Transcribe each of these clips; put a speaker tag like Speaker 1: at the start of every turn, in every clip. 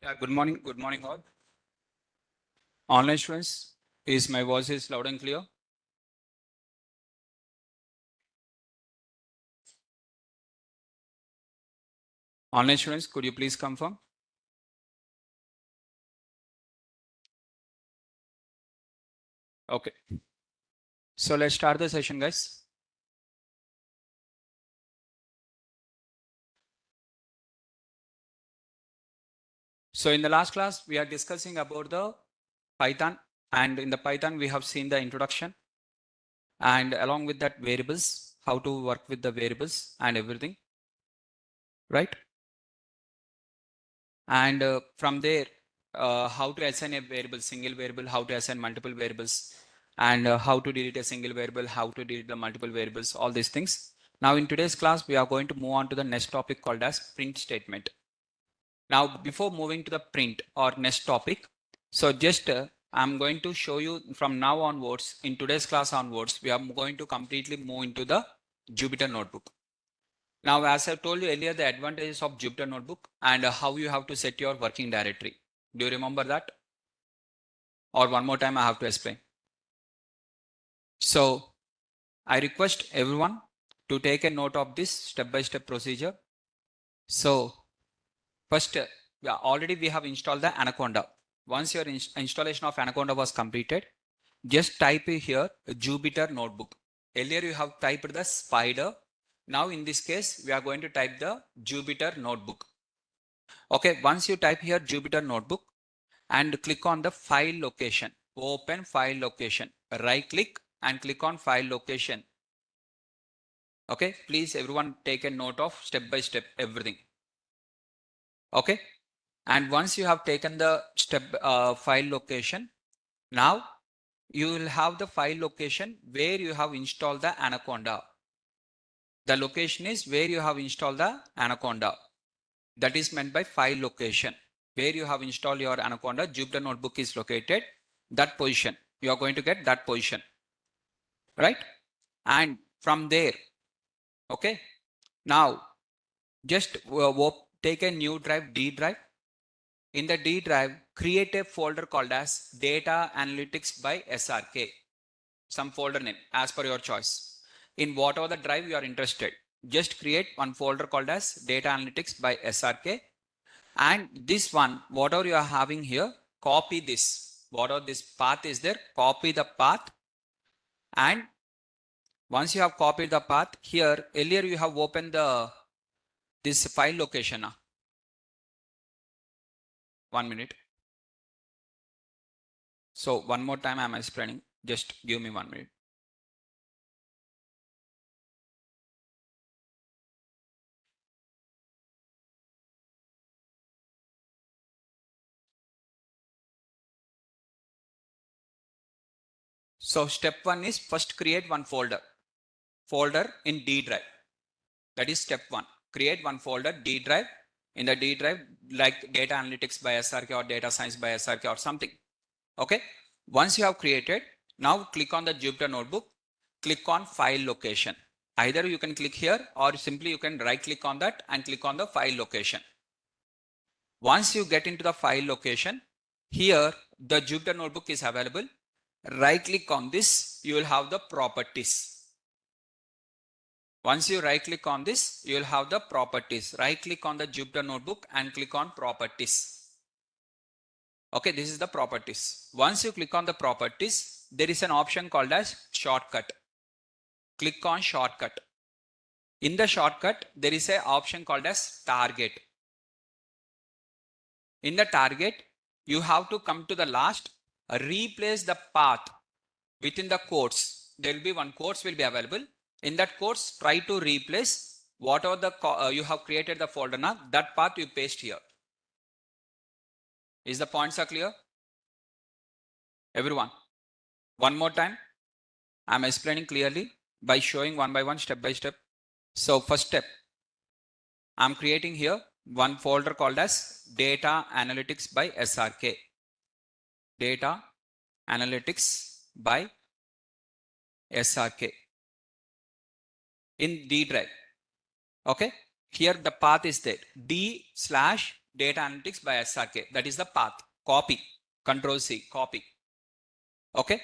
Speaker 1: Yeah, good morning. Good morning, all. Online students, is my voice is loud and clear? Online students, could you please confirm? Okay. So let's start the session, guys. So in the last class, we are discussing about the Python, and in the Python, we have seen the introduction, and along with that variables, how to work with the variables and everything, right? And from there, how to assign a variable, single variable, how to assign multiple variables, and how to delete a single variable, how to delete the multiple variables, all these things. Now in today's class, we are going to move on to the next topic called as print statement. Now, before moving to the print or next topic, so just I'm going to show you from now onwards, in today's class onwards, we are going to completely move into the Jupyter notebook. Now, as I told you earlier, the advantages of Jupyter Notebook and how you have to set your working directory. Do you remember that? Or one more time, I have to explain. So, I request everyone to take a note of this step-by-step procedure. So, first, already we have installed the Anaconda. Once your installation of Anaconda was completed, just type here Jupyter Notebook. Earlier you have typed the Spider. Now in this case, we are going to type the Jupyter Notebook. Okay, once you type here Jupyter Notebook and click on the file location, open file location, right click and click on file location. Okay, please everyone take a note of step by step everything. Okay, and once you have taken the step file location, now you will have the file location where you have installed the Anaconda. The location is where you have installed the Anaconda. That is meant by file location. Where you have installed your Anaconda, Jupyter Notebook is located, that position. You are going to get that position, right? And from there, okay, now just take a new drive, D drive. In the D drive, create a folder called as Data Analytics by SRK. Some folder name as per your choice. In whatever the drive you are interested, just create one folder called as Data Analytics by SRK. And this one, whatever you are having here, copy this. Whatever this path is there, copy the path. And once you have copied the path here, earlier you have opened this file location. 1 minute. So one more time I'm explaining. Just give me 1 minute. So step 1 is first create one folder in D drive. That is step 1. Create one folder D drive. In the D drive, like data analytics by SRK or data science by SRK or something. Okay. Once you have created, now click on the Jupyter Notebook, click on file location. Either you can click here or simply you can right click on that and click on the file location. Once you get into the file location, here the Jupyter Notebook is available. Right click on this, you will have the properties. Once you right click on this, you will have the properties. Right click on the Jupyter Notebook and click on properties. Okay, this is the properties. Once you click on the properties, there is an option called as shortcut. Click on shortcut. In the shortcut, there is an option called as target. In the target, you have to come to the last, replace the path within the quotes. There will be one quotes will be available. In that quotes, try to replace whatever the you have created the folder now, that path you paste here. Is the points are clear? Everyone, one more time. I'm explaining clearly by showing one by one, step by step. So first step, I'm creating here one folder called as Data Analytics by SRK. Data Analytics by SRK in D drive. Okay. Here the path is there, D/Data data analytics by SRK. That is the path. Copy. Control C. Copy. Okay.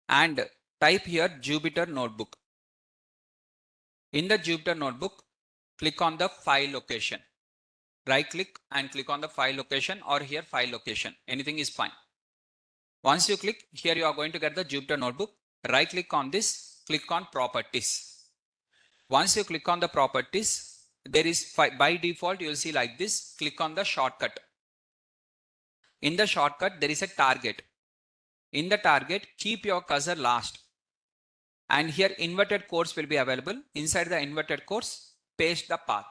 Speaker 1: And type here Jupyter Notebook. In the Jupyter Notebook, click on the file location. Right click and click on the file location, or here file location. Anything is fine. Once you click, here you are going to get the Jupyter Notebook. Right click on this, click on properties. Once you click on the properties, there is by default you will see like this. Click on the shortcut. In the shortcut, there is a target. In the target, keep your cursor last. And here inverted quotes will be available. Inside the inverted quotes, paste the path.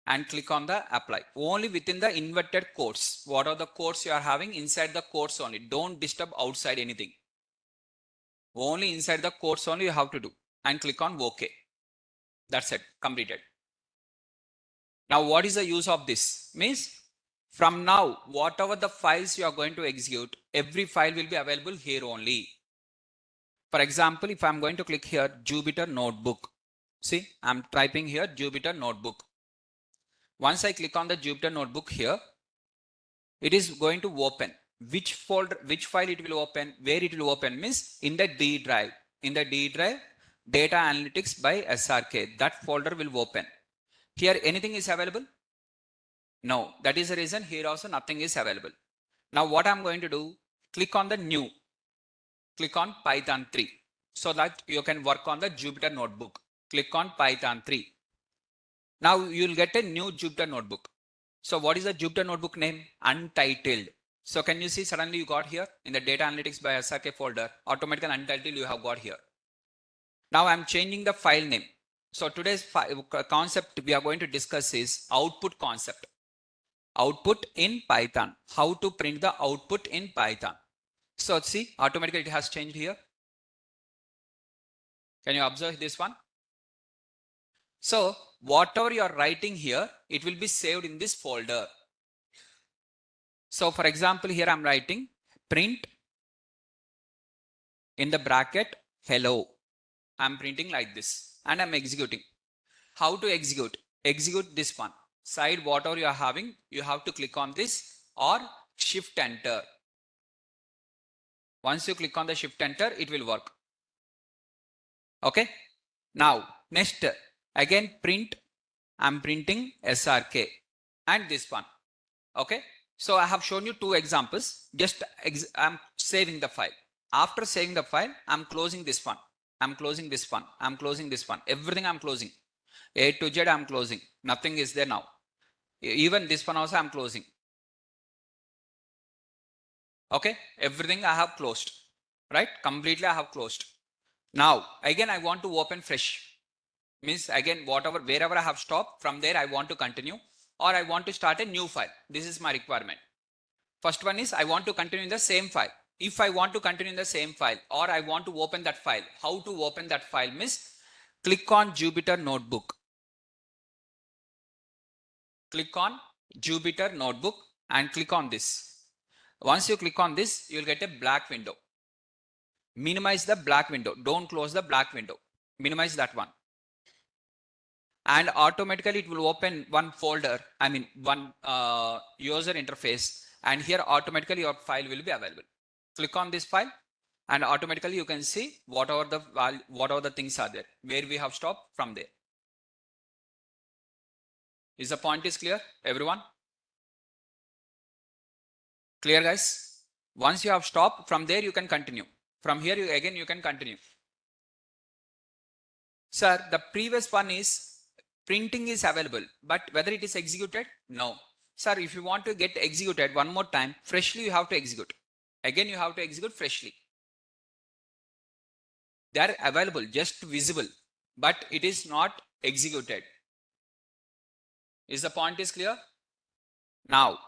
Speaker 1: And click on the apply. Only within the inverted quotes. What are the quotes you are having? Inside the quotes only. Don't disturb outside anything. Only inside the quotes only you have to do. And click on OK. That's it. Completed. Now what is the use of this? Means from now, whatever the files you are going to execute, every file will be available here only. For example, if I'm going to click here, Jupyter Notebook. See, I'm typing here Jupyter Notebook. Once I click on the Jupyter Notebook here, it is going to open. Which folder, which file it will open, where it will open means in the D drive. In the D drive, Data Analytics by SRK. That folder will open. Here anything is available? No. That is the reason here also nothing is available. Now what I'm going to do, click on the new. Click on Python 3 so that you can work on the Jupyter Notebook. Click on Python 3. Now you will get a new Jupyter Notebook. So what is the Jupyter Notebook name? Untitled. So can you see suddenly you got here in the Data Analytics by SRK folder, automatically Untitled you have got here. Now I'm changing the file name. So today's concept we are going to discuss is output concept. Output in Python. How to print the output in Python. So see, automatically it has changed here. Can you observe this one? So whatever you are writing here, it will be saved in this folder. So for example, here I'm writing print in the bracket hello. I'm printing like this and I'm executing. How to execute? Execute this one. Side whatever you are having, you have to click on this or shift enter. Once you click on the shift enter, it will work. Okay. Now next again print. I'm printing SRK and this one. Okay. So I have shown you two examples. Just I'm saving the file. After saving the file, I'm closing this one. I'm closing this one. I'm closing this one. Everything I'm closing. A to Z I'm closing. Nothing is there now. Even this one also I'm closing. Okay. Everything I have closed. Right. Completely I have closed. Now again I want to open fresh. Means again wherever I have stopped, from there I want to continue or I want to start a new file. This is my requirement. First one is I want to continue in the same file. If I want to continue in the same file or I want to open that file, how to open that file means click on Jupyter Notebook. Click on Jupyter Notebook and click on this. Once you click on this, you will get a black window. Minimize the black window. Don't close the black window. Minimize that one. And automatically it will open one folder, one user interface, and here automatically your file will be available. Click on this file and automatically you can see whatever the things are there, where we have stopped from there. Is the point is clear, everyone? Clear, guys? Once you have stopped, from there you can continue. From here you can continue. Sir, the previous one is printing is available, but whether it is executed? No. Sir, if you want to get executed one more time, freshly you have to execute. Again, you have to execute freshly. They are available, just visible, but it is not executed. Is the point is clear? Now,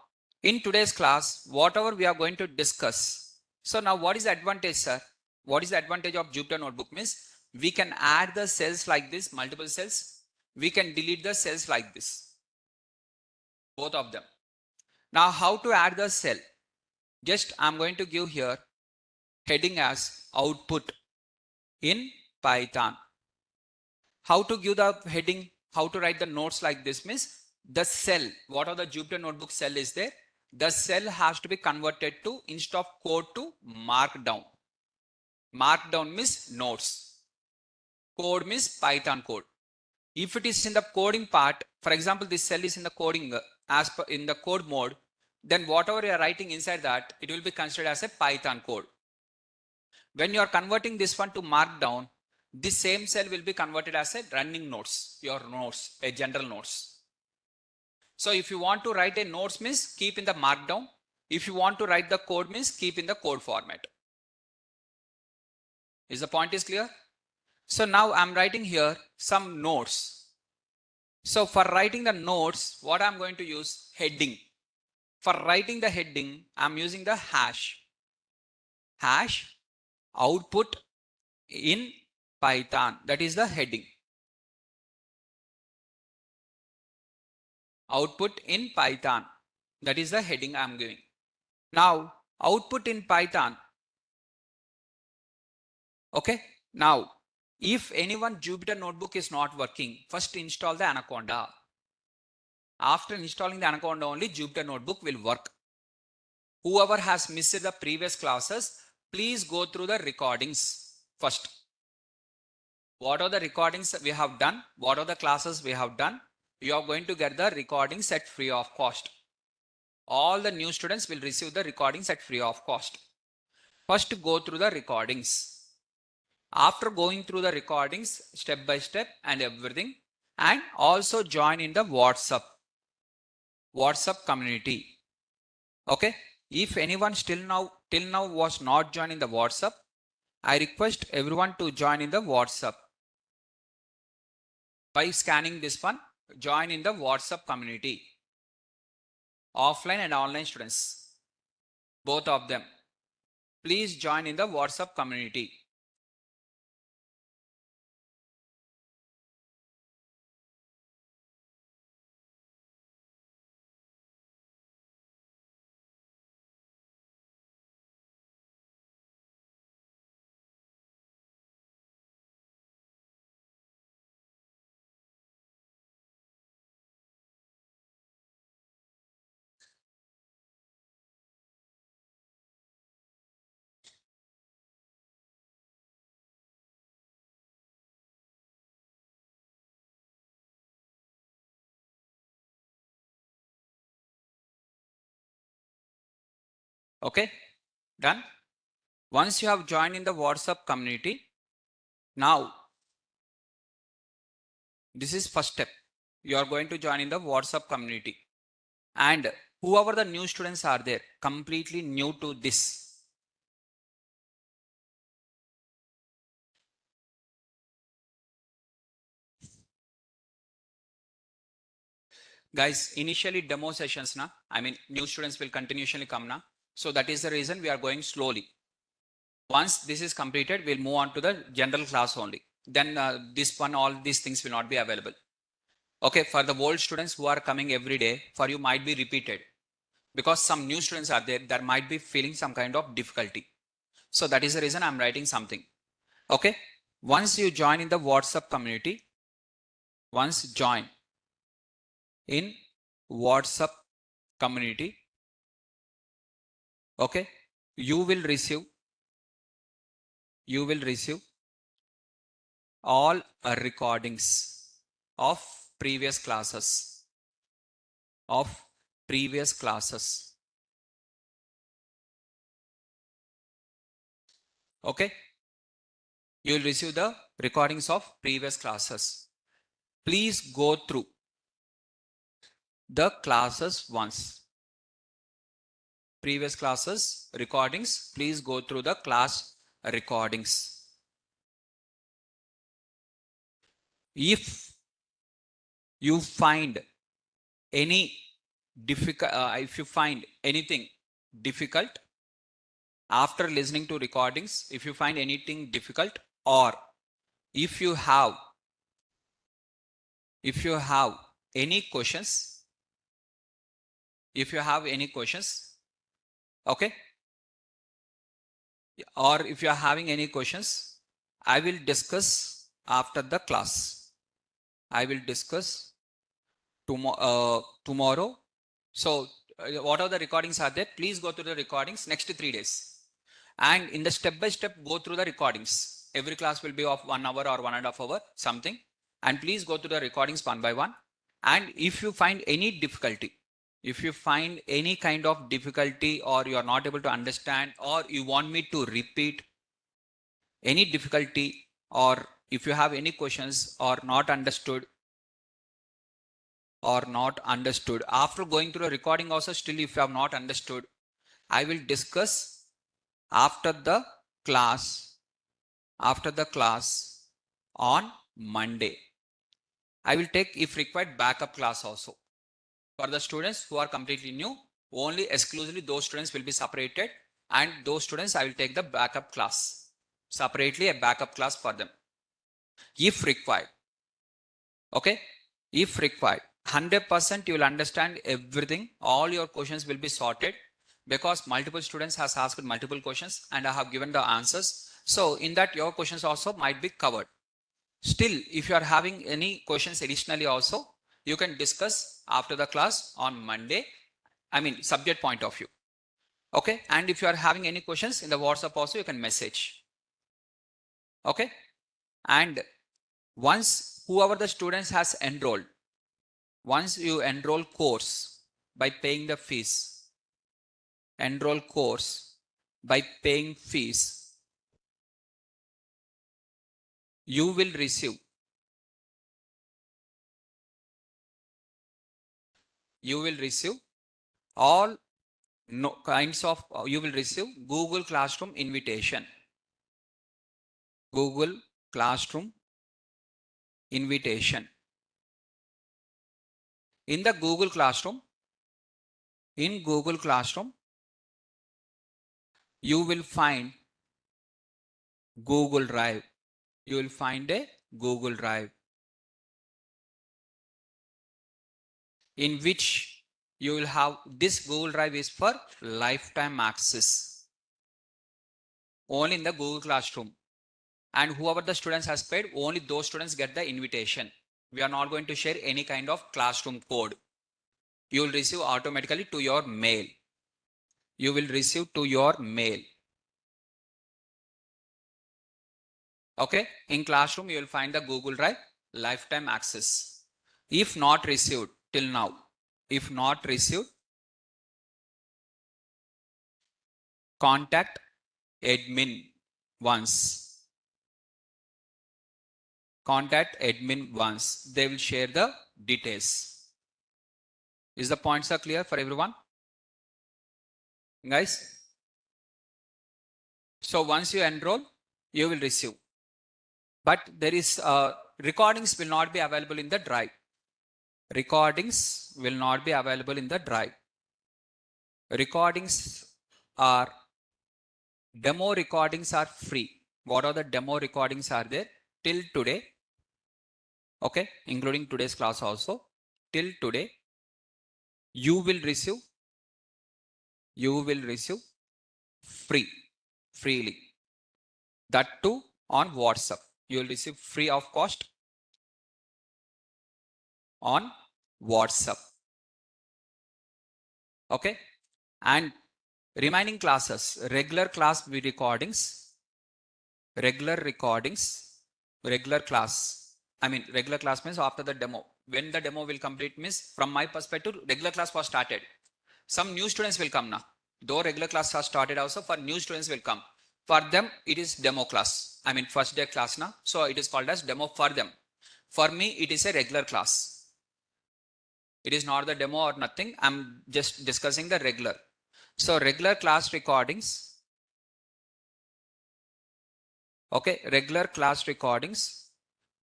Speaker 1: in today's class, whatever we are going to discuss. So now what is the advantage, sir? What is the advantage of Jupyter Notebook? Means we can add the cells like this, multiple cells. We can delete the cells like this, both of them. Now how to add the cell? Just I'm going to give here heading as output in Python. How to give the heading? How to write the notes like this means the cell, what are the Jupyter Notebook cell is there? The cell has to be converted to, instead of code, to markdown. Markdown means notes. Code means Python code. If it is in the coding part, for example, this cell is in the coding as per in the code mode, then whatever you are writing inside that, it will be considered as a Python code. When you are converting this one to markdown, this same cell will be converted as a running notes, your notes, a general notes. So if you want to write a notes means keep in the markdown. If you want to write the code means keep in the code format. Is the point is clear? So now I'm writing here some notes. So for writing the notes, what I'm going to use? Heading. For writing the heading, I'm using the hash. Hash output in Python. That is the heading. Output in Python. That is the heading I'm giving. Now, output in Python. Okay. Now, if anyone Jupyter Notebook is not working, first install the Anaconda. After installing the Anaconda only, Jupyter Notebook will work. Whoever has missed the previous classes, please go through the recordings first. What are the recordings we have done? What are the classes we have done? You are going to get the recordings at free of cost. All the new students will receive the recordings at free of cost. First, go through the recordings. After going through the recordings step by step and everything, and also join in the WhatsApp community. Okay. If anyone till now was not joining the WhatsApp, I request everyone to join in the WhatsApp. By scanning this one, join in the WhatsApp community. Offline and online students, both of them. Please join in the WhatsApp community. Okay, done. Once you have joined in the WhatsApp community, now this is first step. You are going to join in the WhatsApp community, and whoever the new students are there, completely new to this. Guys, initially demo sessions, I mean, new students will continuously come now. So that is the reason we are going slowly. Once this is completed, we'll move on to the general class only. Then this one, all these things will not be available. Okay, for the old students who are coming every day, for you might be repeated. Because some new students are there, that might be feeling some kind of difficulty. So that is the reason I'm writing something. Okay, once you join in the WhatsApp community, once join in WhatsApp community, okay, you will receive all recordings of previous classes Okay, you will receive the recordings of previous classes. Please go through the classes once. Previous classes recordings, please go through the class recordings. If you find any difficult, if you find anything difficult after listening to recordings, if you find anything difficult, or if you have any questions, okay, or if you are having any questions, I will discuss after the class. tomorrow. So what are the recordings are there? Please go through the recordings next 3 days. And in the step by step, go through the recordings. Every class will be of 1 hour or 1.5 hours, something. And please go through the recordings one by one. And if you find any difficulty, if you find any kind of difficulty or you are not able to understand or you want me to repeat any difficulty or if you have any questions or not understood after going through a recording also still if you have not understood, I will discuss after the class on Monday. I will take if required backup class also for the students who are completely new. Only exclusively those students will be separated and those students I will take the backup class separately, a backup class for them if required. Okay, if required 100% you will understand everything. All your questions will be sorted because multiple students has asked multiple questions and I have given the answers. So in that your questions also might be covered. Still, if you are having any questions additionally also, you can discuss after the class on Monday. I mean subject point of view. Okay, and if you are having any questions in the WhatsApp also, you can message. Okay, and once whoever the students has enrolled, once you enroll course by paying the fees, enroll course by paying fees, you will receive all no kinds of you will receive Google Classroom invitation. Google Classroom invitation. In the Google Classroom, you will find Google Drive. You will find a Google Drive in which you will have this Google Drive is for lifetime access only in the Google Classroom. And whoever the students has paid, only those students get the invitation. We are not going to share any kind of classroom code. You will receive automatically to your mail. You will receive to your mail. Okay. In classroom, you will find the Google Drive lifetime access. If not received till now, if not received, contact admin once. Contact admin once. They will share the details. Is the points are clear for everyone? Guys? So once you enroll, you will receive. But there is recordings will not be available in the drive. Recordings will not be available in the drive. Recordings are demo recordings are free. What are the demo recordings are there till today? Okay, including today's class also. Till today, you will receive freely. That too on WhatsApp. You will receive free of cost on WhatsApp. Okay, and remaining classes, regular class recordings, regular class. I mean, regular class means after the demo. When the demo will complete means from my perspective, regular class was started. Some new students will come now. Though regular class has started also, for new students will come. For them, it is demo class. I mean, first day class now. So it is called as demo for them. For me, it is a regular class. It is not the demo or nothing. I'm just discussing the regular. So regular class recordings. Okay, regular class recordings.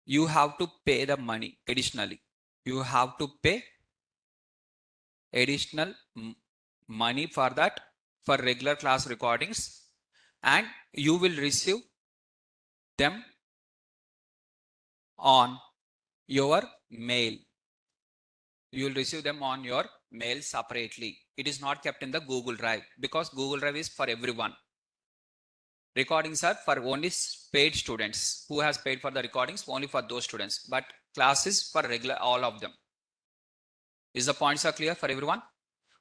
Speaker 1: You have to pay the money additionally. You have to pay additional money for that for regular class recordings and you will receive them on your mail. You will receive them on your mail separately. It is not kept in the Google Drive because Google Drive is for everyone. Recordings are for only paid students who has paid for the recordings only for those students, but class is for regular all of them. Is the points are clear for everyone?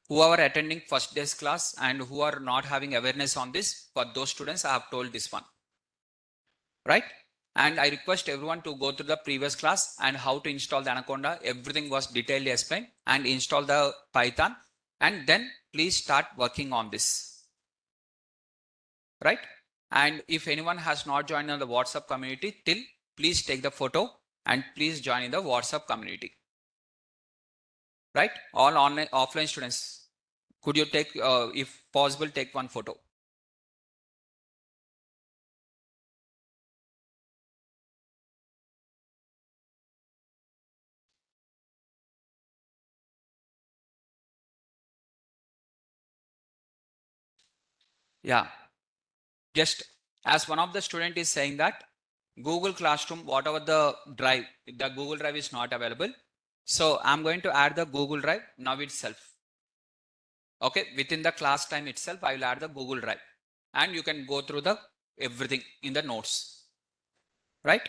Speaker 1: Who are attending first day's class and who are not having awareness on this, for those students I have told this one, right? And I request everyone to go through the previous class and how to install the Anaconda. Everything was detailedly explained, and install the Python, and then please start working on this, right? And if anyone has not joined on the WhatsApp community till, please take the photo and please join in the WhatsApp community, right? All online, offline students, could you take, if possible, take one photo. Yeah, just as one of the student is saying that Google Classroom, whatever the drive, the Google Drive is not available. So I'm going to add the Google Drive now itself. Okay, within the class time itself, I will add the Google Drive, and you can go through the everything in the notes, right?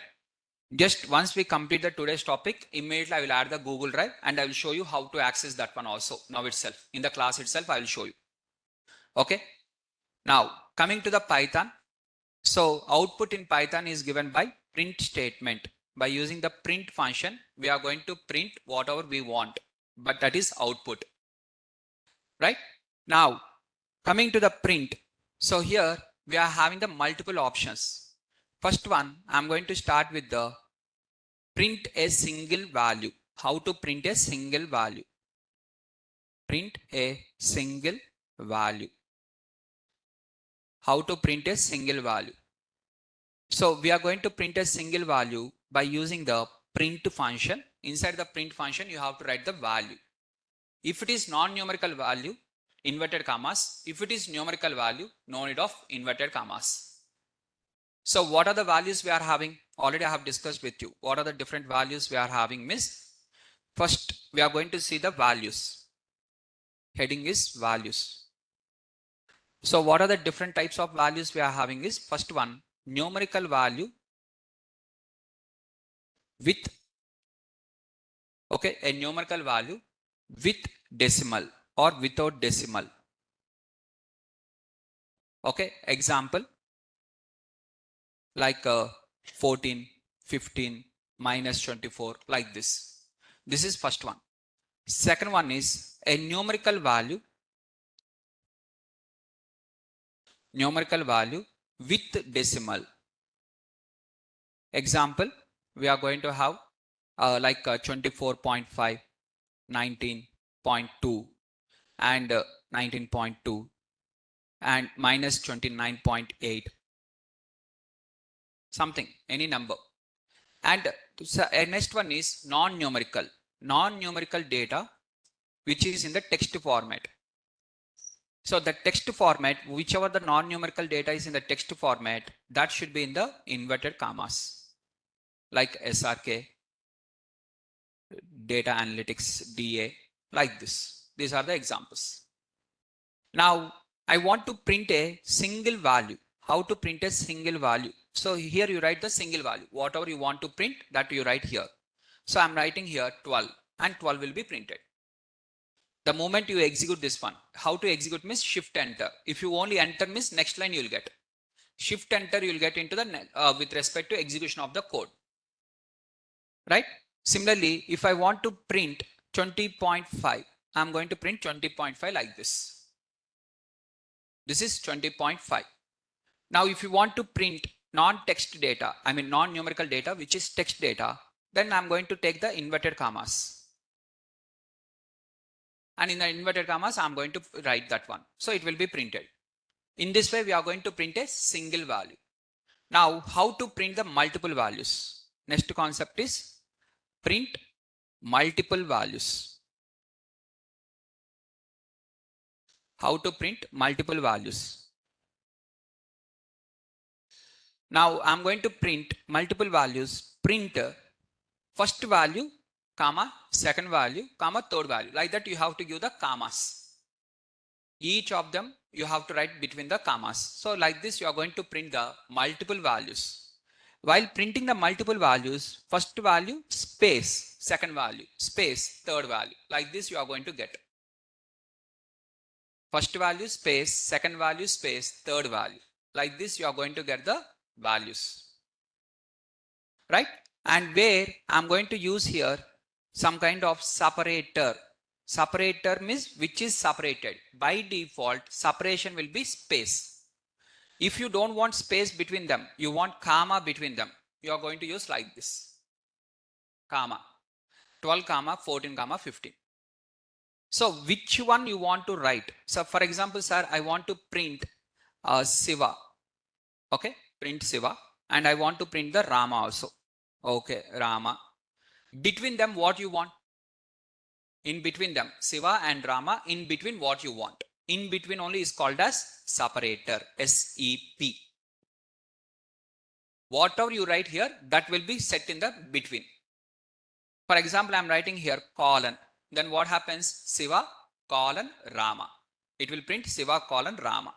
Speaker 1: Just once we complete the today's topic, immediately I will add the Google Drive and I will show you how to access that one also now itself. In the class itself, I will show you. Okay. Now coming to the Python. So output in Python is given by print statement. By using the print function, we are going to print whatever we want, but that is output, right? Now coming to the print. So here we are having the multiple options. First one, I'm going to start with the print a single value. How to print a single value? Print a single value. How to print a single value? So we are going to print a single value by using the print function. Inside the print function, you have to write the value. If it is non-numerical value, inverted commas. If it is numerical value, no need of inverted commas. So what are the values we are having? Already I have discussed with you. What are the different values we are having, miss? First, we are going to see the values. Heading is values. So what are the different types of values we are having is, first one, numerical value with, okay, a numerical value with decimal or without decimal. Okay, example like 14, 15, minus 24, like this. This is first one. Second one is a numerical value with decimal. Example, we are going to have like 24.5, 19.2 and 19.2 and minus 29.8, something, any number. And next one is non-numerical data which is in the text format. So the text format, whichever the non-numerical data is in the text format, that should be in the inverted commas, like SRK, data analytics, DA, like this. These are the examples. Now I want to print a single value. How to print a single value? So here you write the single value. Whatever you want to print, that you write here. So I'm writing here 12, and 12 will be printed. The moment you execute this one, how to execute means shift enter. If you only enter means next line you will get. Shift enter you will get into the with respect to execution of the code. Right? Similarly, if I want to print 20.5, I'm going to print 20.5 like this. This is 20.5. Now, if you want to print non-text data, I mean non-numerical data, which is text data, then I'm going to take the inverted commas. And in the inverted commas, I'm going to write that one. So it will be printed. In this way, we are going to print a single value. Now, how to print the multiple values? Next concept is print multiple values. How to print multiple values? Now, I'm going to print multiple values. Print first value, comma, second value, comma, third value. Like that, you have to give the commas. Each of them, you have to write between the commas. So like this, you are going to print the multiple values. While printing the multiple values, first value space, second value space, third value. Like this you are going to get. First value space, second value space, third value. Like this you are going to get the values. Right? And where I'm going to use here some kind of separator. Separator means which is separated. By default, separation will be space. If you don't want space between them, you want comma between them, you are going to use like this. Comma. 12 comma 14 comma 15. So which one you want to write? So for example, sir, I want to print Siva. Okay, print Siva, and I want to print the Rama also. Okay, Rama. Between them, what you want? In between them, Siva and Rama, in between what you want? In between only is called as separator, SEP. Whatever you write here, that will be set in the between. For example, I am writing here colon. Then what happens? Siva colon Rama. It will print Siva colon Rama.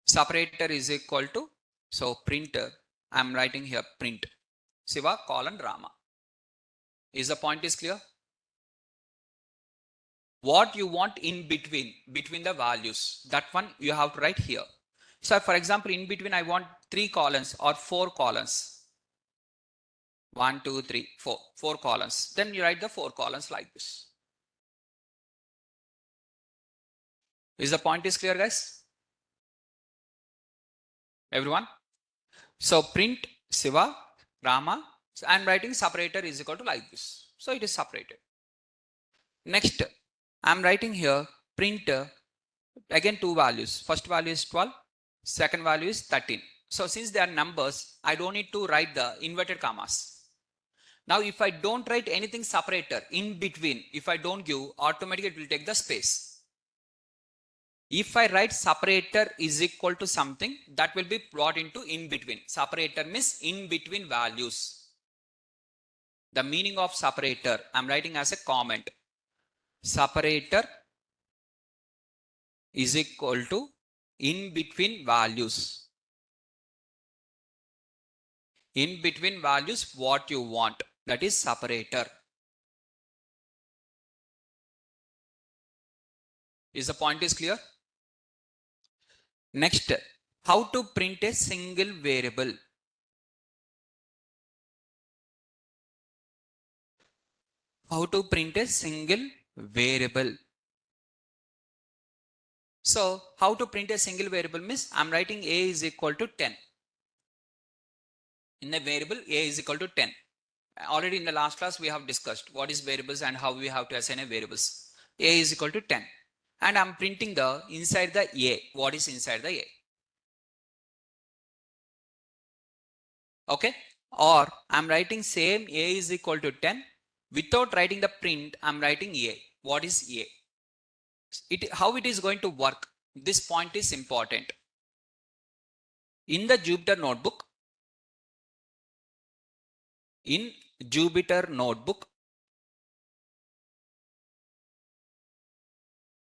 Speaker 1: Separator is equal to, so printer, I am writing here print Siva colon Rama. Is the point is clear? What you want in between the values, that one you have to write here. So for example, in between I want 3 columns or 4 columns. 1, 2, 3, 4. 4 columns. Then you write the 4 columns like this. Is the point is clear, guys? Everyone? So print Siva, Rama. So I am writing separator is equal to like this. So it is separated. Next, I am writing here print again 2 values. First value is 12. Second value is 13. So since they are numbers, I don't need to write the inverted commas. Now, if I don't write anything separator in between, if I don't give, automatically it will take the space. If I write separator is equal to something, that will be brought into in between. Separator means in between values. The meaning of separator, I'm writing as a comment. Separator is equal to in between values. In between values, what you want. That is separator. Is the point is clear? Next, how to print a single variable. How to print a single variable. So, how to print a single variable means I'm writing a is equal to 10. In the variable a is equal to 10. Already in the last class we have discussed what is variables and how we have to assign a variables. A is equal to 10. And I'm printing the inside the a. What is inside the a? Okay. Or I'm writing same a is equal to 10. Without writing the print, I'm writing a. What is a? How it is going to work? This point is important. In the Jupyter notebook,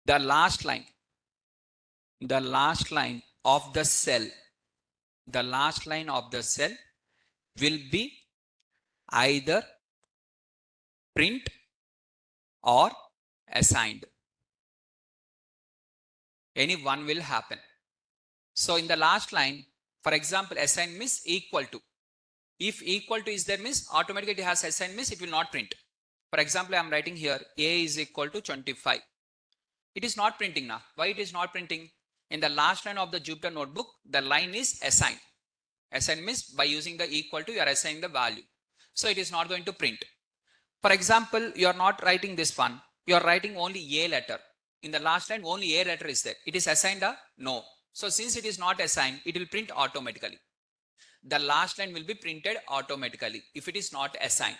Speaker 1: the last line of the cell, will be either print or assigned. Any one will happen. So in the last line, for example, assign means equal to. If equal to is there means automatically it has assigned means it will not print. For example, I am writing here a is equal to 25. It is not printing now. Why it is not printing? In the last line of the Jupyter notebook, the line is assign. Assign means by using the equal to, you are assigning the value. So it is not going to print. For example, you are not writing this one. You are writing only a letter. In the last line, only a letter is there. It is assigned a no. So since it is not assigned, it will print automatically. The last line will be printed automatically if it is not assigned.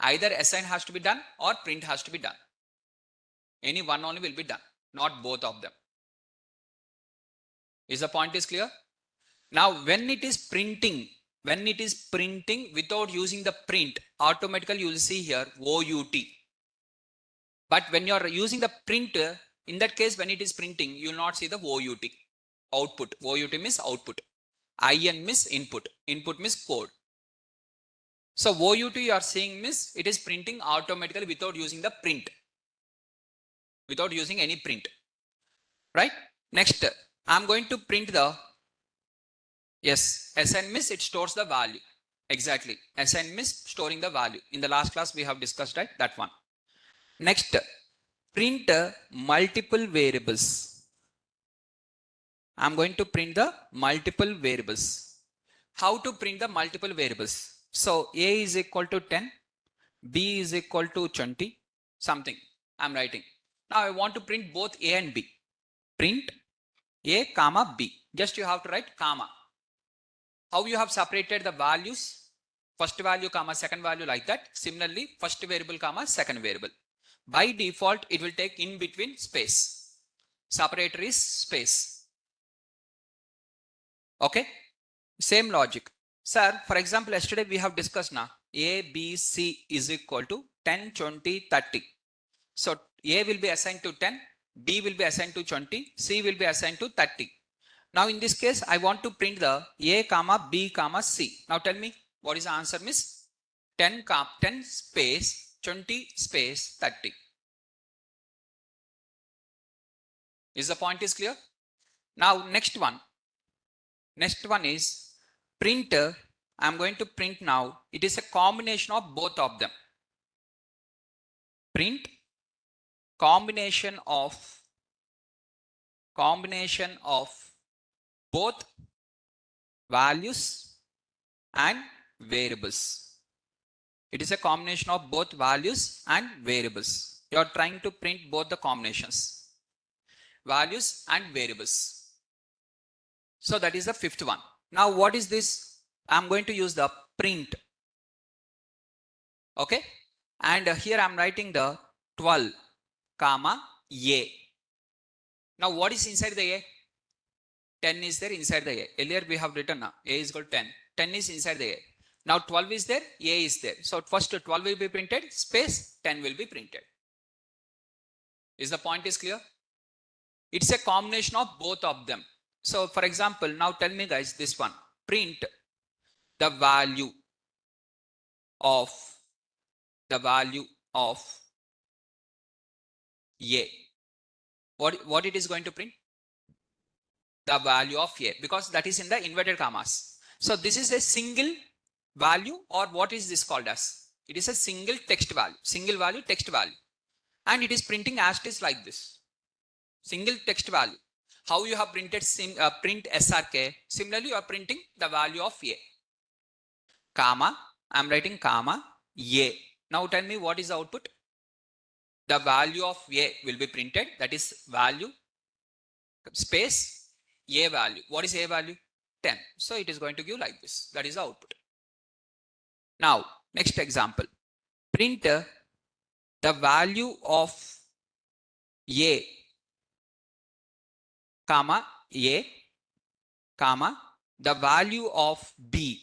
Speaker 1: Either assign has to be done or print has to be done. Any one only will be done, not both of them. Is the point is clear? Now, when it is printing without using the print, automatically you will see here OUT. But when you are using the printer, in that case, when it is printing, you will not see the OUT. Output. OUT means output. IN means input. Input means code. So OUT you are seeing means it is printing automatically without using the print. Without using any print. Right? Next, I'm going to print the, yes, SN means it stores the value. Exactly. SN means storing the value. In the last class we have discussed, right? That one. Next, print multiple variables. I'm going to print the multiple variables. How to print the multiple variables? So A is equal to 10, B is equal to 20, something I'm writing. Now I want to print both A and B. Print A comma B. Just you have to write comma. How you have separated the values? First value comma second value, like that. Similarly, first variable comma second variable. By default, it will take in between space. Separator is space. Okay. Same logic. Sir, for example, yesterday we have discussed now A, B, C is equal to 10, 20, 30. So A will be assigned to 10, B will be assigned to 20, C will be assigned to 30. Now in this case, I want to print the A comma B comma C. Now tell me what is the answer, miss? 10 space 20 space 30. Is the point is clear? Now next one. Next one is printer. I'm going to print now. It is a combination of both of them. Print combination of both values and variables. It is a combination of both values and variables. You are trying to print both the combinations, values and variables. So that is the fifth one. Now what is this? I'm going to use the print. Okay. And here I'm writing the 12 comma A. Now what is inside the A? 10 is there inside the A. Earlier we have written A is equal to 10. 10 is inside the A. Now 12 is there, A is there. So first 12 will be printed, space 10 will be printed. Is the point is clear? It's a combination of both of them. So for example, now tell me guys this one. Print the value of A. What it is going to print? The value of A, because that is in the inverted commas. So this is a single value, or what is this called as? It is a single text value, single value text value. And it is printing as it is like this. Single text value. How you have printed print SRK, similarly you are printing the value of A. Comma, I'm writing comma A. Now tell me what is the output? The value of A will be printed, that is value space A value. What is A value? 10. So it is going to give like this. That is the output. Now, next example. Print the value of A comma A comma the value of B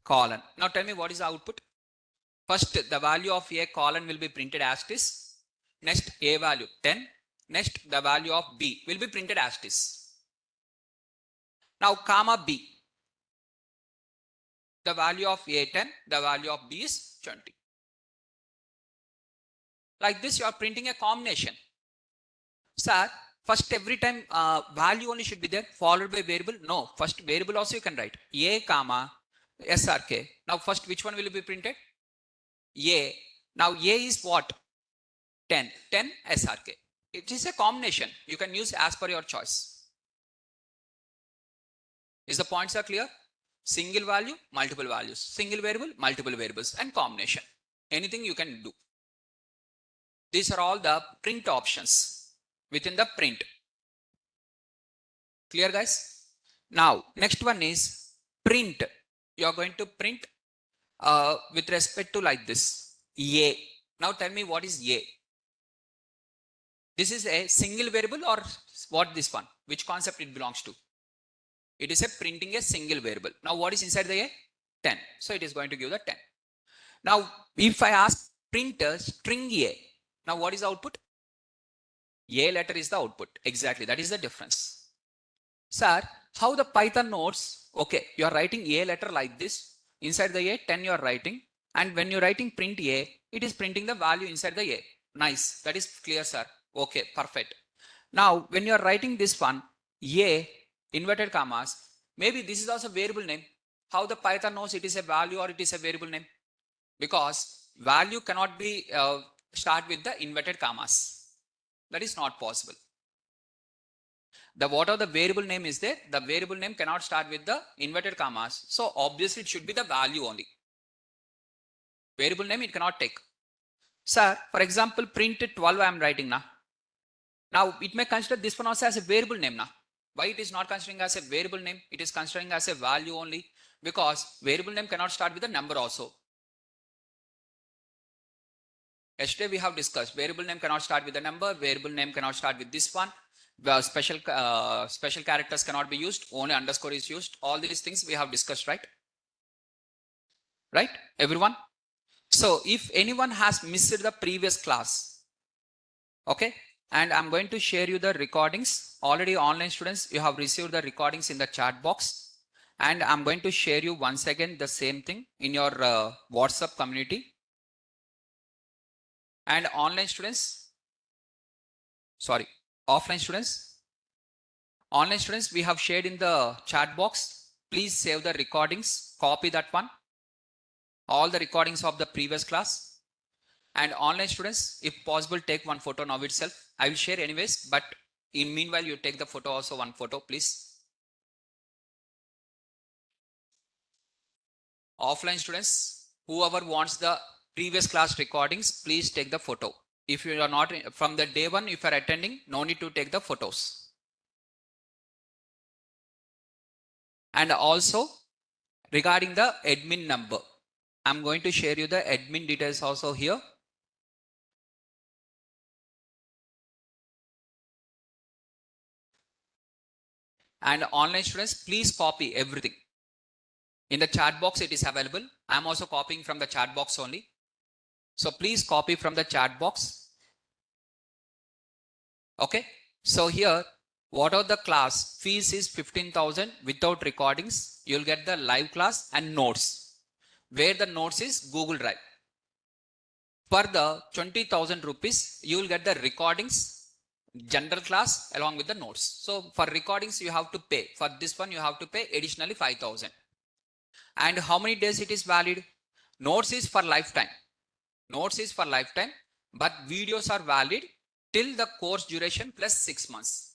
Speaker 1: colon. Now tell me what is the output? First, the value of A colon will be printed as it is. Next, A value 10. Next, the value of B will be printed as it is. Now, comma B. The value of A 10, the value of B is 20. Like this, you are printing a combination. Sir, first every time value only should be there, followed by variable. No, first variable also you can write. A comma SRK. Now, first which one will be printed? A. Now, A is what? 10. 10 SRK. It is a combination. You can use as per your choice. Is the points are clear? Single value, multiple values. Single variable, multiple variables, and combination. Anything you can do. These are all the print options within the print. Clear, guys? Now, next one is print. You are going to print with respect to like this. A. Now tell me what is A. This is a single variable, or what this one? Which concept it belongs to? It is a printing a single variable. Now what is inside the A? 10. So it is going to give the 10. Now if I ask print a string A, now what is the output? A letter is the output. Exactly. That is the difference. Sir, how the Python notes? Okay, you are writing a letter like this. Inside the a, 10 you are writing. And when you're writing print a, it is printing the value inside the a. Nice. That is clear, sir. Okay, perfect. Now, when you are writing this one, a, inverted commas, maybe this is also variable name. How the Python knows it is a value or it is a variable name? Because value cannot be start with the inverted commas. That is not possible. The whatever the variable name is there, the variable name cannot start with the inverted commas. So obviously it should be the value only. Variable name it cannot take. Sir, for example, print 12 I am writing now. Now it may consider this one also as a variable name now. Why it is not considering as a variable name? It is considering as a value only because variable name cannot start with a number also. Yesterday we have discussed variable name cannot start with a number, variable name cannot start with this one. The special characters cannot be used, only underscore is used. All these things we have discussed, right? Right, everyone? So if anyone has missed the previous class, okay, and I'm going to share you the recordings. Already online students, you have received the recordings in the chat box. And I'm going to share you once again the same thing in your WhatsApp community. And online students, sorry, offline students, online students, we have shared in the chat box. Please save the recordings, copy that one, all the recordings of the previous class. And online students, if possible, take one photo now itself. I will share anyways, but in meanwhile, you take the photo also, one photo, please. Offline students, whoever wants the previous class recordings, please take the photo. If you are not from the day one, if you are attending, no need to take the photos. And also regarding the admin number, I'm going to share you the admin details also here. And online students, please copy everything. In the chat box, it is available. I'm also copying from the chat box only. So please copy from the chat box. Okay. So here, what are the class fees is 15,000 without recordings. You'll get the live class and notes, where the notes is Google Drive. For the 20,000 rupees, you will get the recordings, general class along with the notes. So for recordings, you have to pay. For this one, you have to pay additionally 5,000. And how many days it is valid? Notes is for lifetime. Notes is for lifetime, but videos are valid till the course duration plus 6 months.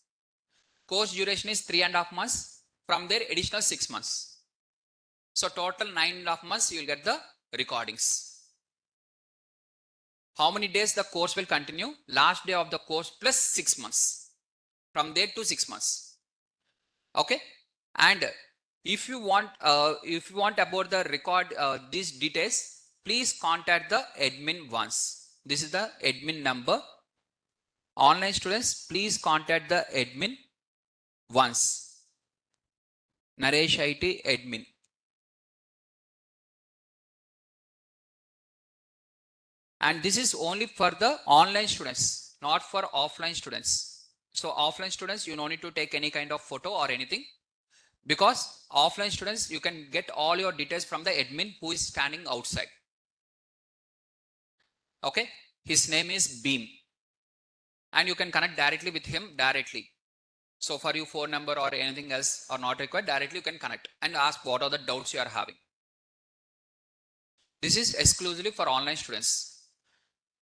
Speaker 1: Course duration is 3.5 months. From there, additional 6 months. So total 9.5 months, you will get the recordings. How many days the course will continue? Last day of the course plus 6 months. From there to 6 months. Okay. And if you want about the record these details, please contact the admin once. This is the admin number. Online students, please contact the admin once. Naresh IT admin. And this is only for the online students, not for offline students. So offline students, you don't need to take any kind of photo or anything, because offline students, you can get all your details from the admin who is standing outside. Okay. His name is Beam. And you can connect directly with him directly. So for you, phone number or anything else are not required, directly you can connect and ask what are the doubts you are having. This is exclusively for online students.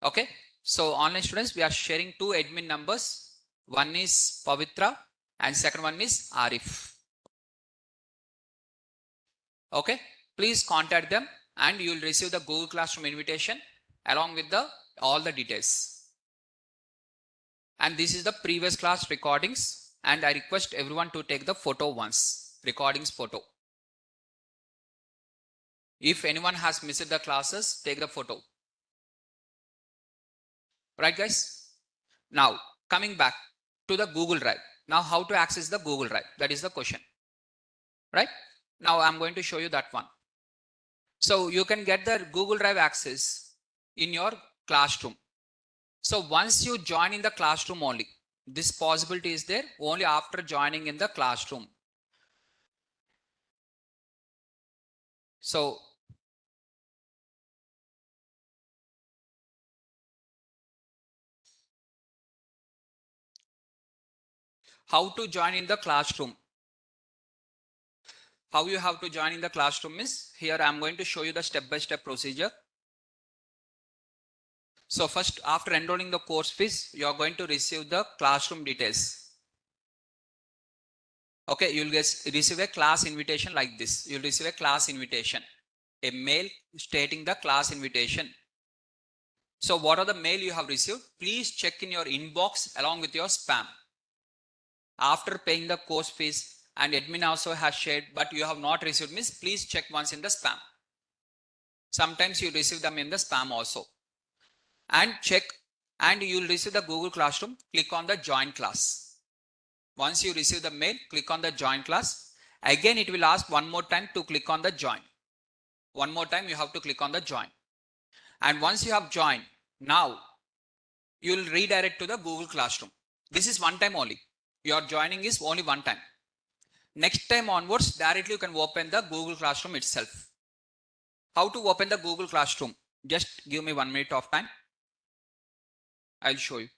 Speaker 1: Okay. So online students, we are sharing two admin numbers. One is Pavitra and second one is Arif. Okay. Please contact them and you will receive the Google Classroom invitation along with all the details. And this is the previous class recordings, and I request everyone to take the photo once, recordings photo. If anyone has missed the classes, take the photo. Right guys? Now coming back to the Google Drive. Now how to access the Google Drive? That is the question. Right? Now I'm going to show you that one. So you can get the Google Drive access in your classroom. So once you join in the classroom only, This possibility is there only after joining in the classroom. So how to join in the classroom? How you have to join in the classroom is here I'm going to show you the step-by-step procedure. So first, after enrolling the course fees, you are going to receive the classroom details. Okay, you'll receive a class invitation like this. You'll receive a class invitation, a mail stating the class invitation. So what are the mail you have received? Please check in your inbox along with your spam. After paying the course fees, and admin also has shared, but you have not received means please check once in the spam. Sometimes you receive them in the spam also. And check, and you will receive the Google Classroom. Click on the join class. Once you receive the mail, click on the join class. Again, it will ask one more time to click on the join. One more time you have to click on the join. And once you have joined, now you will redirect to the Google Classroom. This is one time only. Your joining is only one time. Next time onwards, directly you can open the Google Classroom itself. How to open the Google Classroom? Just give me 1 minute of time. I'll show you.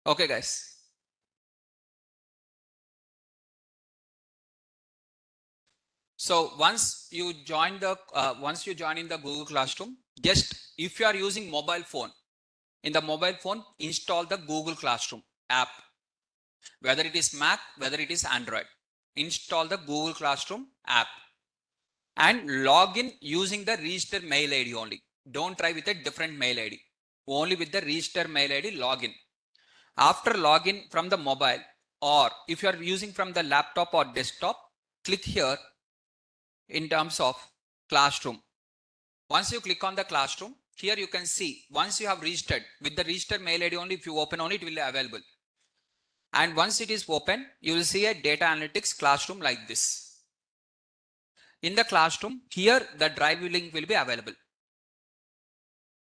Speaker 1: Okay, guys. So once you join in the Google Classroom, just if you are using mobile phone, in the mobile phone, install the Google Classroom app. Whether it is Mac, whether it is Android, install the Google Classroom app and log in using the registered mail ID only. Don't try with a different mail ID. Only with the registered mail ID login. After login from the mobile, or if you are using from the laptop or desktop, click here in terms of classroom. Once you click on the classroom, here you can see once you have registered with the registered mail ID only, if you open only, it will be available. And once it is open, you will see a data analytics classroom like this. In the classroom, here the drive link will be available.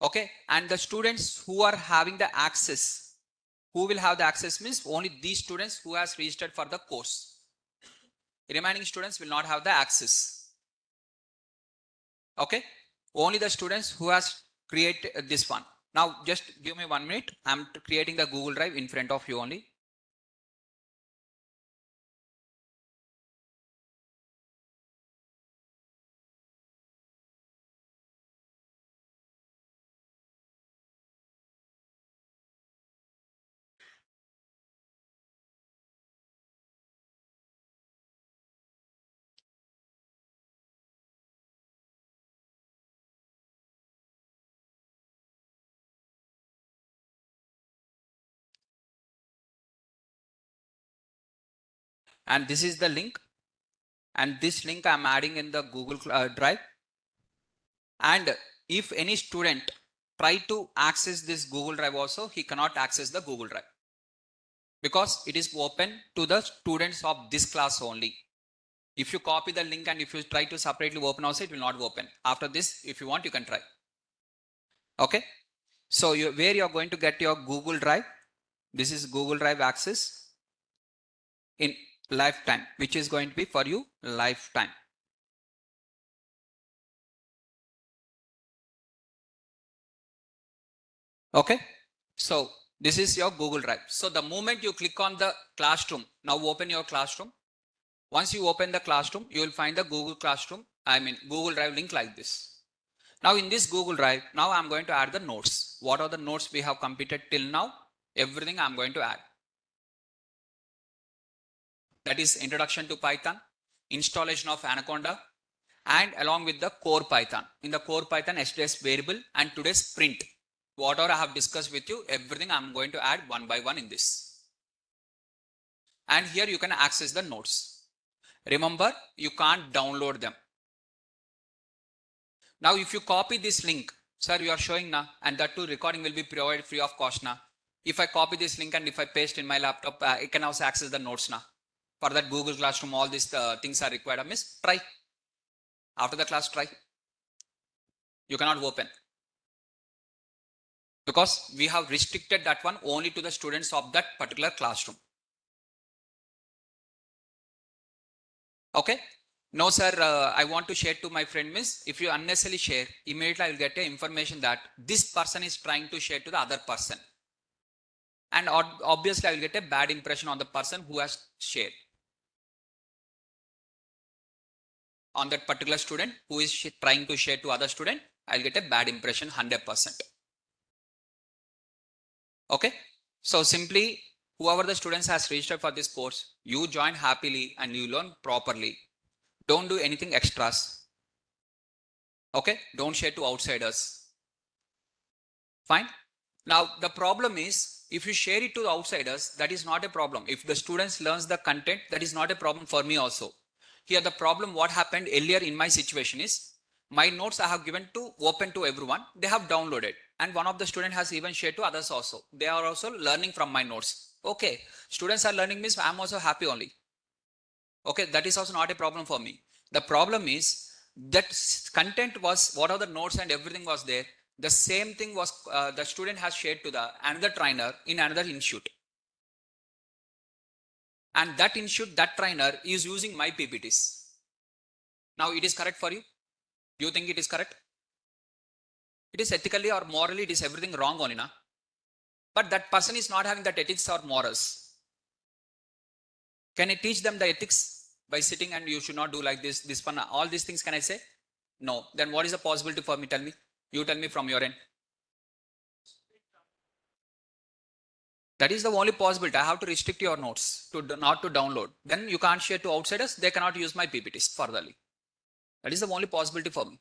Speaker 1: Okay, and the students who are having the access, who will have the access means only these students who has registered for the course. Remaining students will not have the access. Okay, only the students who has created this one. Now just give me 1 minute. I'm creating the Google Drive in front of you only. And this is the link. And this link I'm adding in the Google Drive. And if any student try to access this Google Drive also, he cannot access the Google Drive because it is open to the students of this class only. If you copy the link and if you try to separately open also, it will not open. After this, if you want, you can try. Okay. So where you are going to get your Google Drive, this is Google Drive access in lifetime, which is going to be for you lifetime. Okay. So this is your Google Drive. So the moment you click on the classroom, now open your classroom. Once you open the classroom, you will find the Google Classroom, Google Drive link like this. Now in this Google Drive, now I'm going to add the notes. What are the notes we have completed till now? Everything I'm going to add. That is introduction to Python, installation of Anaconda, and along with the core Python. In the core Python, yesterday's variable and today's print. Whatever I have discussed with you, everything I'm going to add one by one in this. And here you can access the notes. Remember, you can't download them. Now, if you copy this link, sir, you are showing now, and that too recording will be provided free of cost now. If I copy this link and if I paste in my laptop, I can also access the notes now. For that Google Classroom, all these things are required. Miss, try. After the class, try. You cannot open. Because we have restricted that one only to the students of that particular classroom. Okay. No, sir, I want to share to my friend, miss. If you unnecessarily share, immediately I will get a information that this person is trying to share to the other person. And obviously, I will get a bad impression on the person who has shared. On that particular student who is trying to share to other student, I'll get a bad impression 100%. Okay. So simply, whoever the students has registered for this course, you join happily and you learn properly. Don't do anything extras. Okay. Don't share to outsiders. Fine. Now, the problem is if you share it to the outsiders, that is not a problem. If the students learns the content, that is not a problem for me also. Here, the problem what happened earlier in my situation is my notes I have given to open to everyone. They have downloaded and one of the student has even shared to others also. They are also learning from my notes. Okay. Students are learning means I'm also happy only. Okay. That is also not a problem for me. The problem is that content was what are the notes and everything was there. The same thing was the student has shared to the another trainer in another institute. And that institute, that trainer is using my PPTs. Now it is correct for you? Do you think it is correct? It is ethically or morally, it is everything wrong only, na? But that person is not having that ethics or morals. Can I teach them the ethics by sitting and you should not do like this one, all these things can I say? No. Then what is the possibility for me? Tell me. You tell me from your end. That is the only possibility. I have to restrict your notes to not to download. Then you can't share to outsiders. They cannot use my PPTs furtherly. That is the only possibility for me.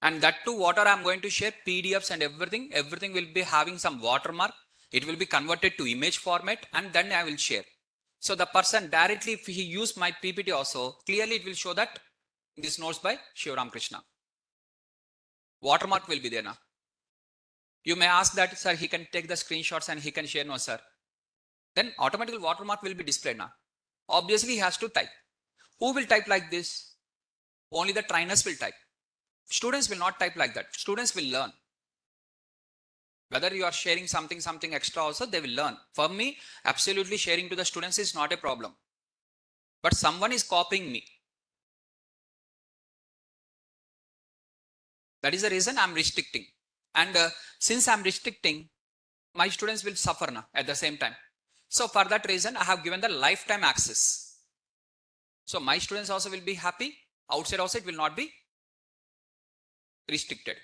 Speaker 1: And that too, whatever I'm going to share, PDFs and everything will be having some watermark. It will be converted to image format and then I will share. So the person directly, if he use my PPT also, clearly it will show that this notes by Shivaram Krishna. Watermark will be there now. You may ask that, sir, he can take the screenshots and he can share. No, sir. Then automatically watermark will be displayed now. Obviously, he has to type. Who will type like this? Only the trainers will type. Students will not type like that. Students will learn. Whether you are sharing something extra also, they will learn. For me, absolutely sharing to the students is not a problem. But someone is copying me. That is the reason I'm restricting. And since I'm restricting, my students will suffer now at the same time. So for that reason, I have given the lifetime access. So my students also will be happy. Outside also it will not be restricted.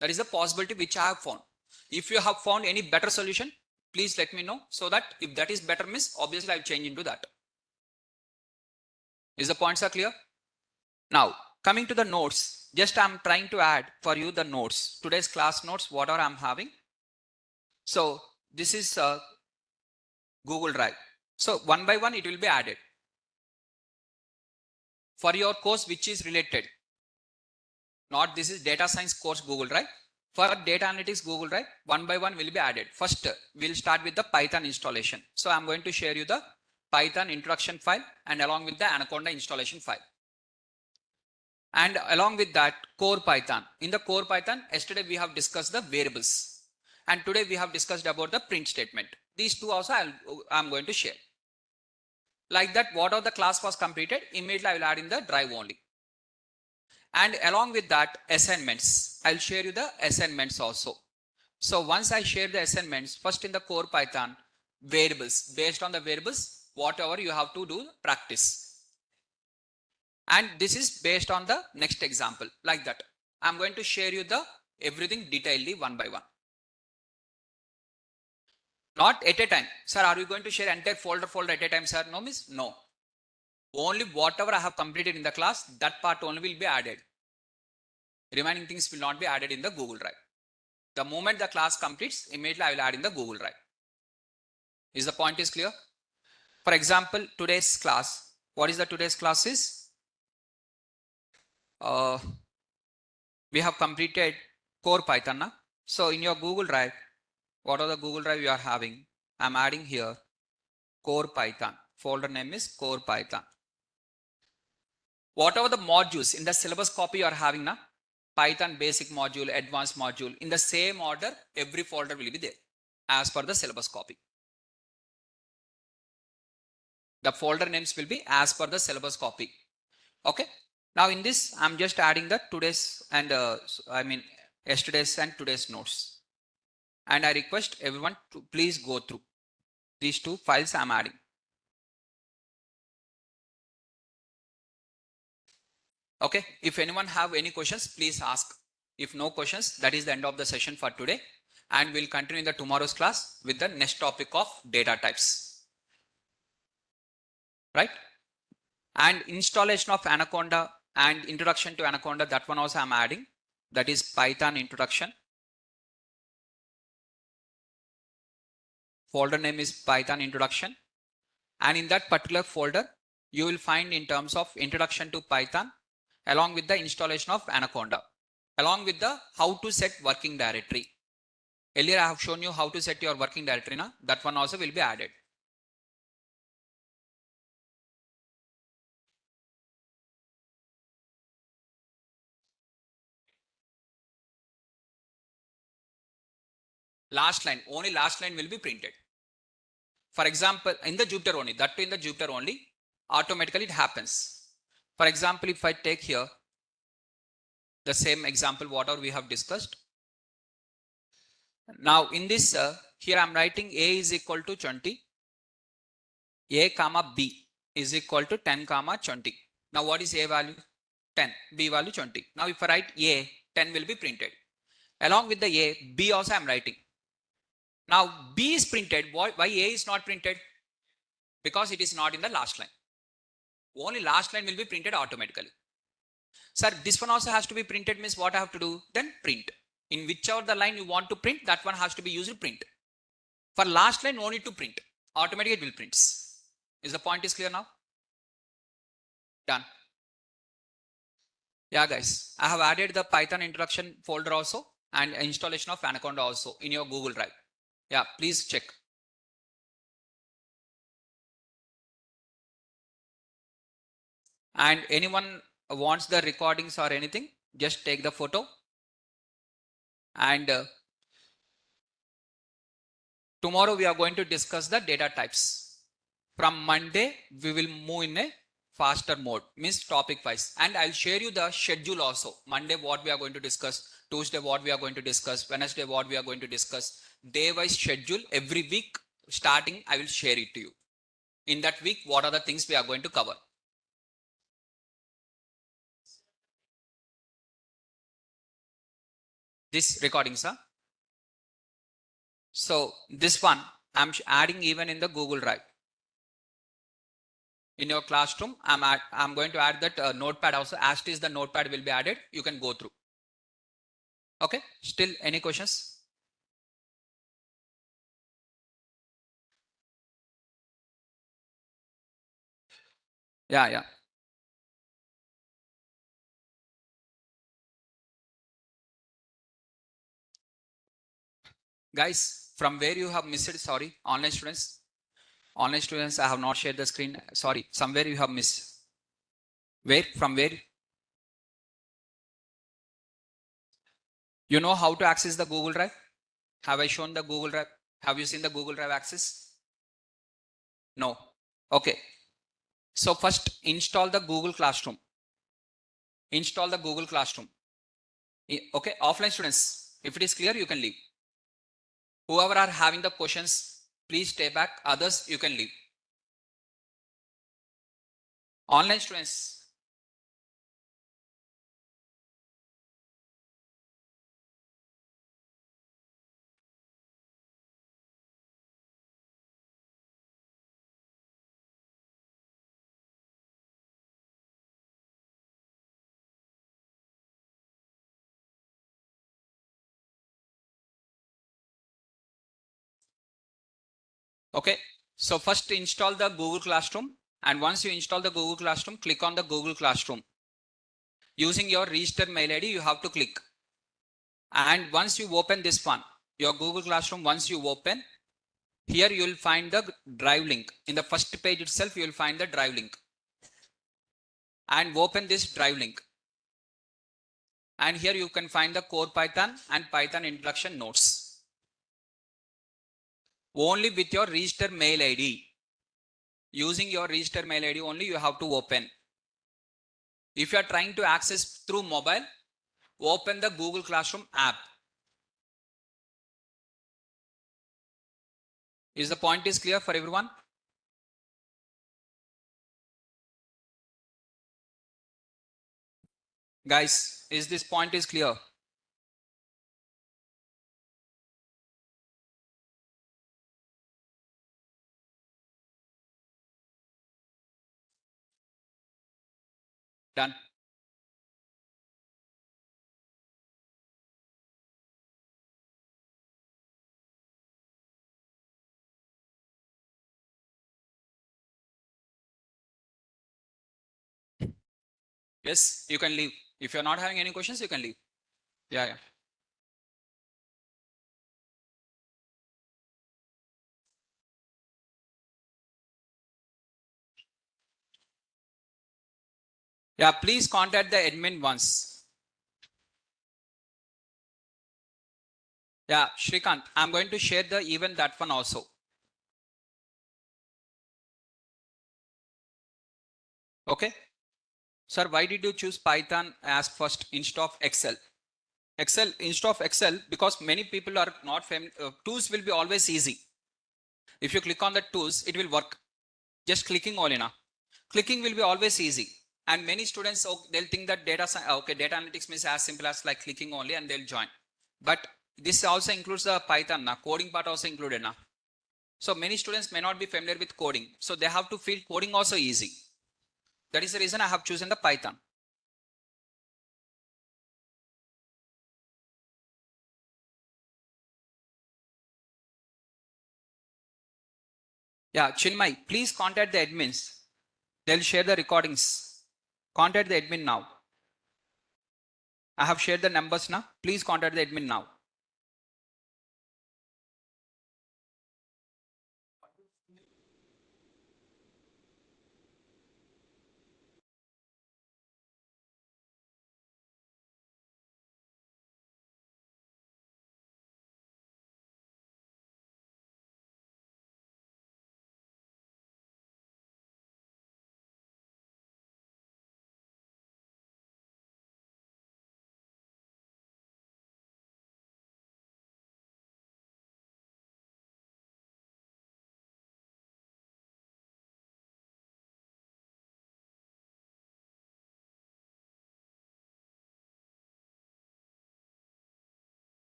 Speaker 1: That is the possibility which I have found. If you have found any better solution, please let me know so that if that is better miss, obviously I'll change into that. Is the points are clear? Now, coming to the notes, just I'm trying to add for you the notes. Today's class notes, whatever I'm having. So this is Google Drive. So one by one, it will be added. For your course, which is related. Not this is data science course Google Drive. For data analytics Google Drive, one by one will be added. First, we'll start with the Python installation. So I'm going to share you the Python introduction file and along with the Anaconda installation file. And along with that, core Python. In the core Python, yesterday we have discussed the variables. And today we have discussed about the print statement. These two also I'm going to share. Like that, whatever the class was completed, immediately I will add in the drive only. And along with that, assignments. I'll share you the assignments also. So once I share the assignments, first in the core Python, variables. Based on the variables, whatever you have to do, practice. And this is based on the next example, like that. I'm going to share you the everything detailedly one by one. Not at a time. Sir, are you going to share entire folder at a time, sir? No, miss? No. Only whatever I have completed in the class, that part only will be added. Remaining things will not be added in the Google Drive. The moment the class completes, immediately I will add in the Google Drive. Is the point is clear? For example, today's class. What is the today's class is? We have completed core Python. Na? So in your Google Drive, what are the Google Drive you are having? I'm adding here core Python. Folder name is core Python. Whatever the modules in the syllabus copy you are having, na? Python basic module, advanced module, in the same order, every folder will be there as per the syllabus copy. The folder names will be as per the syllabus copy. Okay. Now in this, I'm just adding the today's and yesterday's and today's notes. And I request everyone to please go through these two files I'm adding. Okay. If anyone have any questions, please ask. If no questions, that is the end of the session for today. And we'll continue in the tomorrow's class with the next topic of data types. Right? And installation of Anaconda and introduction to Anaconda, that one also I'm adding. That is Python introduction. Folder name is Python introduction. And in that particular folder, you will find in terms of introduction to Python, along with the installation of Anaconda, along with the how to set working directory. Earlier I have shown you how to set your working directory. Na? That one also will be added. Last line, only last line will be printed. For example, in the Jupyter only, that too in the Jupyter only, automatically it happens. For example, if I take here the same example, whatever we have discussed. Now in this, here I'm writing A is equal to 20, A comma B is equal to 10 comma 20. Now what is A value? 10, B value 20. Now if I write A, 10 will be printed. Along with the A, B also I'm writing. Now B is printed. Why A is not printed? Because it is not in the last line. Only last line will be printed automatically. Sir, this one also has to be printed, means what I have to do? Then print. In whichever the line you want to print, that one has to be used to print. For last line, no need to print. Automatically it will print. Is the point is clear now? Done. Yeah, guys. I have added the Python introduction folder also and installation of Anaconda also in your Google Drive. Yeah, please check. And anyone wants the recordings or anything, just take the photo. And tomorrow we are going to discuss the data types. From Monday, we will move in a faster mode, means topic wise. And I'll share you the schedule also. Monday, what we are going to discuss. Tuesday, what we are going to discuss. Wednesday, what we are going to discuss. Day wise schedule every week starting, I will share it to you. In that week, what are the things we are going to cover? This recordings, huh? So this one, I'm adding even in the Google Drive. In your classroom, I'm going to add that notepad also. As it is, the notepad will be added. You can go through. Okay. Still any questions? Yeah. Guys, from where you have missed it, sorry, online students. Online students, I have not shared the screen. Sorry, somewhere you have missed. Where? From where? You know how to access the Google Drive? Have I shown the Google Drive? Have you seen the Google Drive access? No. Okay. So first install the Google Classroom. Install the Google Classroom. Okay. Offline students, if it is clear, you can leave. Whoever are having the questions, please stay back. Others, you can leave. Online students, Okay. So first install the Google Classroom, and once you install the Google Classroom, click on the Google Classroom. Using your registered mail ID, you have to click. And once you open this one, your Google Classroom, once you open, here you will find the drive link. In the first page itself, you will find the drive link. And open this drive link. And here you can find the core Python and Python introduction notes. Only with your registered mail ID. Using your registered mail ID only you have to open. If you are trying to access through mobile, open the Google Classroom app. Is the point is clear for everyone? Guys, is this point is clear? Done. Yes, you can leave. If you're not having any questions, you can leave. Yeah. Yeah, please contact the admin once. Yeah, Shrikant, I'm going to share the even that one also. Okay. Sir, why did you choose Python as first instead of Excel? Excel instead of Excel, because many people are not familiar. Tools will be always easy. If you click on the tools, it will work. Just clicking only now. Clicking will be always easy. And many students, they'll think that data analytics means as simple as like clicking only and they'll join. But this also includes the Python now. Coding part also included now. So many students may not be familiar with coding. So they have to feel coding also easy. That is the reason I have chosen the Python. Yeah, Chinmay, please contact the admins. They'll share the recordings. Contact the admin now. I have shared the numbers now. Please contact the admin now.